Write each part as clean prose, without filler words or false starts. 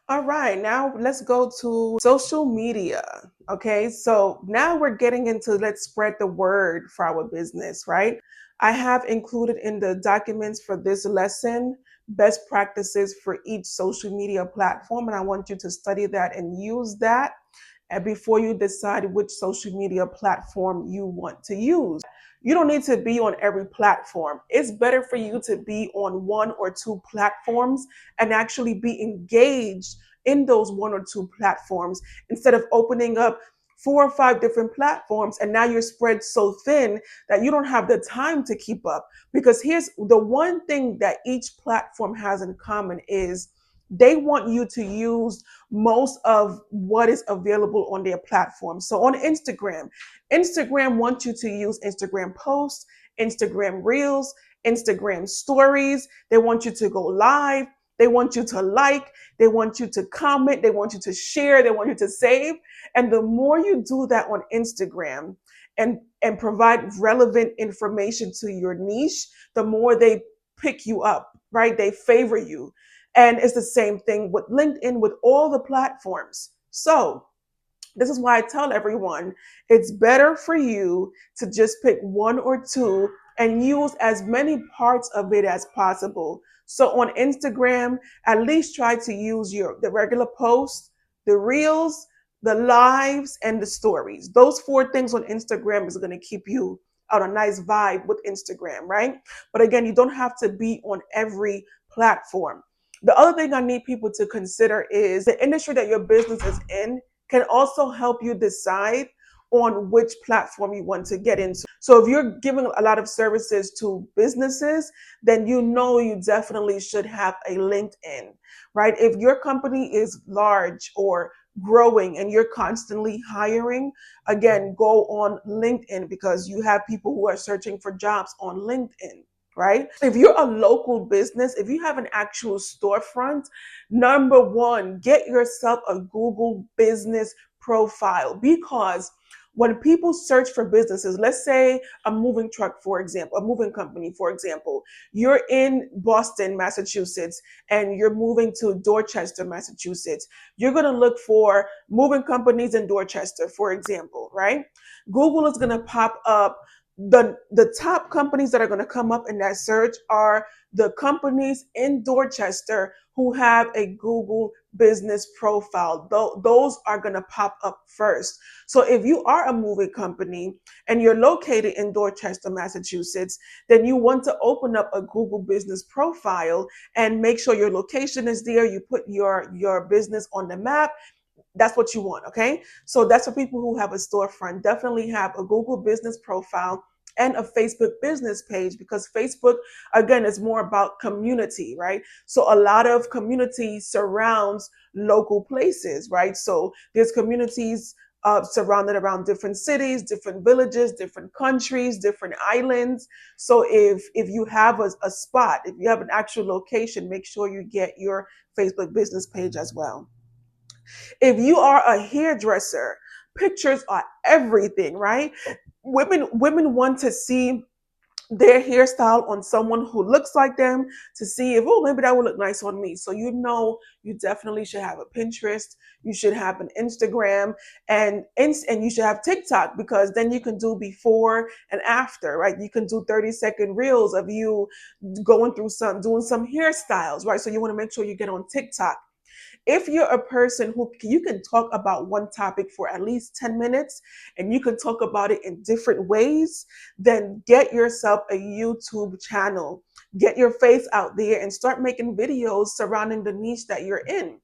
All right, now let's go to social media. Okay, so now we're getting into let's spread the word for our business, right? I have included in the documents for this lesson best practices for each social media platform, and I want you to study that and use that before you decide which social media platform you want to use. You don't need to be on every platform. It's better for you to be on one or two platforms and actually be engaged in those one or two platforms instead of opening up four or five different platforms and now you're spread so thin that you don't have the time to keep up. Because here's the one thing that each platform has in common is they want you to use most of what is available on their platform. So on Instagram wants you to use Instagram posts, Instagram reels, Instagram stories. They want you to go live. They want you to like, they want you to comment, they want you to share, they want you to save. And the more you do that on Instagram and provide relevant information to your niche, the more they pick you up, right? They favor you. And it's the same thing with LinkedIn, with all the platforms. So this is why I tell everyone it's better for you to just pick one or two and use as many parts of it as possible. So on Instagram, at least try to use the regular posts, the reels, the lives, and the stories. Those four things on Instagram is going to keep you on a nice vibe with Instagram, right? But again, you don't have to be on every platform. The other thing I need people to consider is the industry that your business is in can also help you decide on which platform you want to get into. So if you're giving a lot of services to businesses, then you know you definitely should have a LinkedIn, right? If your company is large or growing and you're constantly hiring, again, go on LinkedIn because you have people who are searching for jobs on LinkedIn. Right? If you're a local business, if you have an actual storefront, number one, get yourself a Google business profile because when people search for businesses, let's say a moving truck, for example, a moving company, for example, you're in Boston, Massachusetts, and you're moving to Dorchester, Massachusetts. You're going to look for moving companies in Dorchester, for example, right? Google is going to pop up the top companies that are going to come up in that search are the companies in Dorchester who have a Google business profile. Those are going to pop up first. So if you are a moving company and you're located in Dorchester, Massachusetts, then you want to open up a Google business profile and make sure your location is there. You put your business on the map. That's what you want, okay? So that's for people who have a storefront. Definitely have a Google business profile and a Facebook business page because Facebook, again, is more about community, right? So a lot of community surrounds local places, right? So there's communities surrounded around different cities, different villages, different countries, different islands. So if you have a spot, if you have an actual location, make sure you get your Facebook business page as well. If you are a hairdresser, pictures are everything, right? Women want to see their hairstyle on someone who looks like them to see if, oh, maybe that would look nice on me. So you know you definitely should have a Pinterest, you should have an Instagram, and you should have TikTok because then you can do before and after, right? You can do 30-second reels of you going through doing some hairstyles, right? So you want to make sure you get on TikTok. If you're a person who you can talk about one topic for at least 10 minutes and you can talk about it in different ways, then get yourself a YouTube channel. Get your face out there and start making videos surrounding the niche that you're in.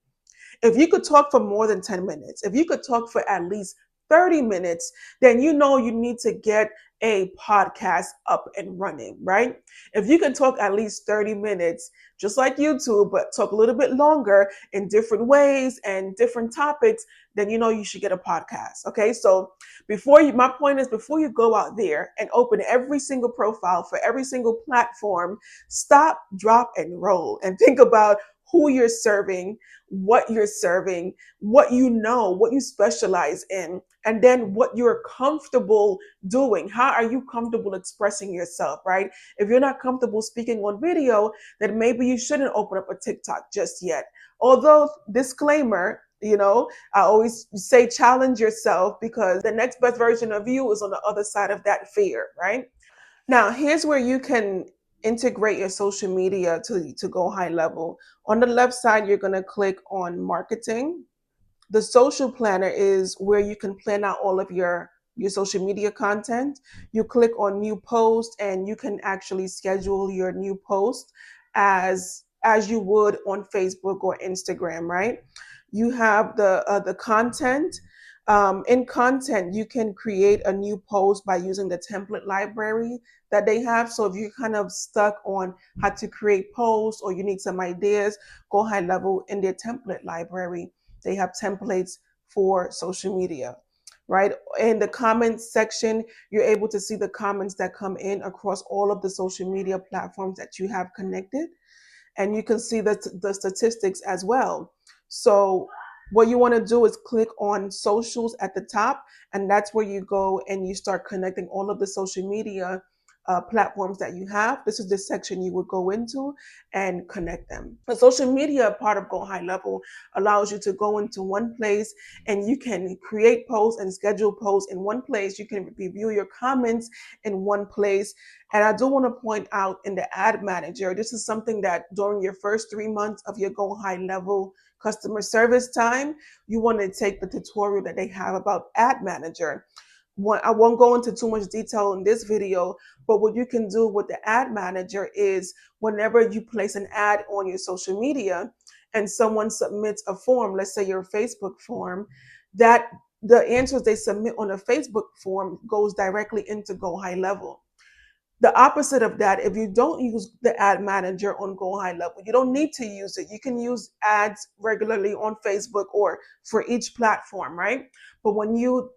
If you could talk for more than 10 minutes, if you could talk for at least 30 minutes, then you know you need to get a podcast up and running, right? If you can talk at least 30 minutes, just like YouTube, but talk a little bit longer in different ways and different topics, then you know you should get a podcast. Okay. So my point is before you go out there and open every single profile for every single platform, stop, drop, and roll and think about who you're serving, what you know, what you specialize in, and then what you're comfortable doing. How are you comfortable expressing yourself, right? If you're not comfortable speaking on video, then maybe you shouldn't open up a TikTok just yet. Although, disclaimer, I always say challenge yourself because the next best version of you is on the other side of that fear, right? Now, here's where you can integrate your social media to go high level. On the left side, you're going to click on marketing. The social planner is where you can plan out all of your social media content. You click on new post and you can actually schedule your new post as you would on Facebook or Instagram, right? You have the content. In content, you can create a new post by using the template library that they have. So if you're kind of stuck on how to create posts or you need some ideas, go high level in their template library. They have templates for social media, right? In the comments section, you're able to see the comments that come in across all of the social media platforms that you have connected, and you can see the statistics as well. So what you want to do is click on socials at the top, and that's where you go and you start connecting all of the social media platforms that you have. This is the section you would go into and connect them. The social media part of Go High Level allows you to go into one place and you can create posts and schedule posts in one place. You can review your comments in one place. And I do want to point out in the ad manager, this is something that during your first 3 months of your Go High Level customer service time, you want to take the tutorial that they have about ad manager. I won't go into too much detail in this video, but what you can do with the ad manager is whenever you place an ad on your social media and someone submits a form, let's say your Facebook form, that the answers they submit on a Facebook form goes directly into Go High Level. The opposite of that, if you don't use the ad manager on Go High Level, you don't need to use it. You can use ads regularly on Facebook or for each platform, right? But when you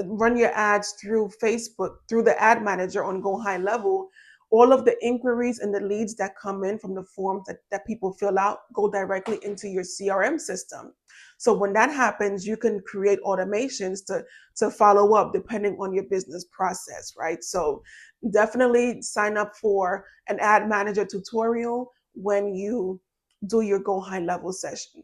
run your ads through Facebook, through the ad manager on Go High Level, all of the inquiries and the leads that come in from the forms that people fill out go directly into your CRM system. So when that happens, you can create automations to follow up depending on your business process, right? So definitely sign up for an ad manager tutorial when you do your Go High Level session.